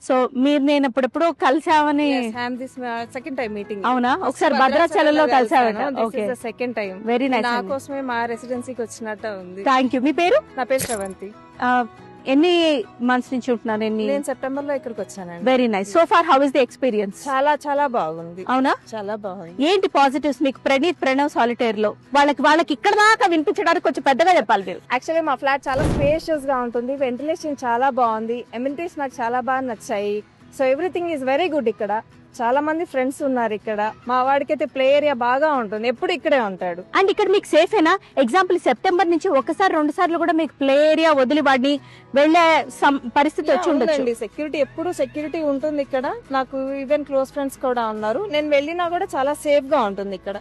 So మీరు నేను ఎప్పుడెప్పుడు కలిసామని. Second time meeting. అవునా? ఒకసారి భద్రాచలంలో కలిసామట. Okay, second time. Very nice. నా కోసమే మా రెసిడెన్సీకి వచ్చినట్టు ఉంది. Thank you. మీ పేరు? నా పేరు శ్రవంతి. ఎన్ని మంత్స్ నుంచి ఉంటున్నారు? నేను సెప్టెంబర్ లో ఇక్కడికి వచ్చానండి. Very nice. So far how is the experience? చాలా చాలా బాగుంది. అవునా? చాలా బాగుంది. ఏంటి పాజిటివ్స్ మీకు ప్రణవ్ సాలిటైర్ లో? వాళ్ళకి ఇక్కడ దాకా వినిపించడానికి కొంచెం పెద్దగా చెప్పాలి మీరు. యాక్చువల్లీ మా ఫ్లాట్ చాలా స్పేషియస్ గా ఉంటుంది. వెంటిలేషన్ చాలా బాగుంది. ఎమ్యూనిటీస్ నాకు చాలా బాగా నచ్చాయి. So everything is very good. ఇక్కడ చాలా మంది ఫ్రెండ్స్ ఉన్నారు. ఇక్కడ మా వాడికైతే ప్లే ఏరియా బాగా ఉంటుంది. ఎప్పుడు ఇక్కడే ఉంటాడు. అండ్ ఇక్కడ మీకు సేఫేనా? ఎగ్జాంపుల్ సెప్టెంబర్ నుంచి ఒకసారి 2 సార్లు కూడా మీకు ప్లే ఏరియా వదిలి వాడిని వెళ్లే పరిస్థితి వచ్చి ఉండొచ్చు. సెక్యూరిటీ ఎప్పుడు సెక్యూరిటీ ఉంటుంది ఇక్కడ. నాకు ఈవెన్ క్లోజ్ ఫ్రెండ్స్ కూడా ఉన్నారు. నేను వెళ్ళినా కూడా చాలా సేఫ్ గా ఉంటుంది ఇక్కడ.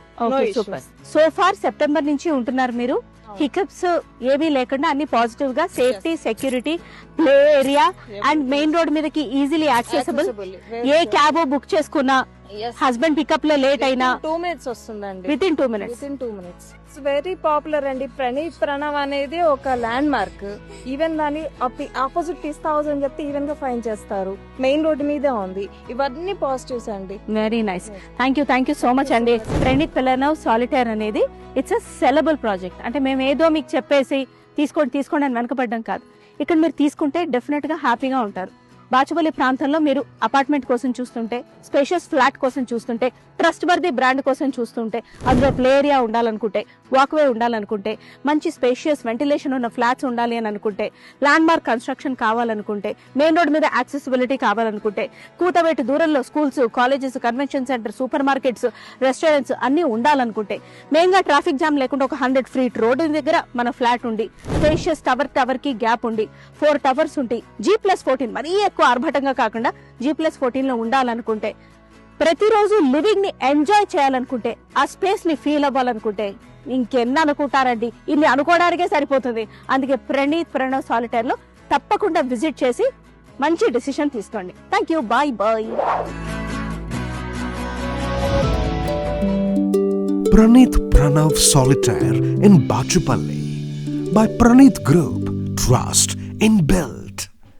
సో ఫార్ సెప్టెంబర్ నుంచి ఉంటున్నారు మీరు. హికప్స్ ఏవీ లేకుండా అన్ని పాజిటివ్ గా, safety, security, play area and main road మీదకి ఈజీలీ యాక్సెసిబుల్. ఏ క్యాబ్ బుక్ చేసుకున్నా, హస్బెండ్ పికప్ లో లేట్ అయినా 2 minutes వస్తుందండి. With in 2 minutes. It's very popular అండి. ప్రణీత్ అనేది ఒక ల్యాండ్ మార్క్. ఈవెన్ దాని ఆపోజిట్ తీస్తావు అని చెప్తే ఈవెన్ గా ఫైన్ చేస్తారు. మెయిన్ రోడ్ మీదే ఉంది. ఇవన్నీ పాజిటివ్స్ అండి. Very nice. Thank you so much అండి. ప్రణవ్ సాలిటైర్ అనేది ఇట్స్ అ సెలబుల్ ప్రాజెక్ట్. అంటే మేము ఏదో మీకు చెప్పేసి తీసుకోండి అని వెనకపడ్డం కాదు. ఇక్కడ మీరు తీసుకుంటే డెఫినెట్ గా హ్యాపీగా ఉంటారు. బాచుపల్లి ప్రాంతంలో మీరు అపార్ట్మెంట్ కోసం చూస్తుంటే, స్పేషియస్ ఫ్లాట్ కోసం చూస్తుంటే, ట్రస్ట్ వర్ది బ్రాండ్ కోసం చూస్తుంటే, అందులో ప్లే ఏరియా ఉండాలనుకుంటే, వాక్వే ఉండాలనుకుంటే, మంచి స్పేషియస్ వెంటిలేషన్ ఉన్న ఫ్లాట్స్ ఉండాలి అని అనుకుంటే, ల్యాండ్ మార్క్ కన్స్ట్రక్షన్ కావాలనుకుంటే, మెయిన్ రోడ్ మీద యాక్సెసిబిలిటీ కావాలనుకుంటే, కూతవేటు దూరంలో schools, colleges, convention centre, super markets, restaurants అన్ని ఉండాలనుకుంటే, మెయిన్ గా ట్రాఫిక్ జామ్ లేకుండా ఒక 100 feet రోడ్డు దగ్గర మన ఫ్లాట్ ఉండి, స్పేషియస్ టవర్ కి గ్యాప్ ఉండి, 4 towers ఉండి, G+14 మరీ ఎక్కువ ఆర్భటంగా కాకుండా G+14 లో ఉండాలనుకుంటే, ప్రతిరోజు లివింగ్ ని ఎంజాయ్ చేయాలనుకుంటే, ఆ స్పేస్ ని ఫీల్ అవ్వాలనుకుంటే ఇంకెన్ని అనుకుంటారండి. ఇన్ని అనుకోవడానికే సరిపోతుంది. అందుకే ప్రణవ్ సాలిటైర్ లో తప్పకుండా విజిట్ చేసి మంచి డిసిషన్ తీసుకోండి. Thank you. Bye. Pranav Solitaire in Bachupalli by Pranith Group. Trust in Build.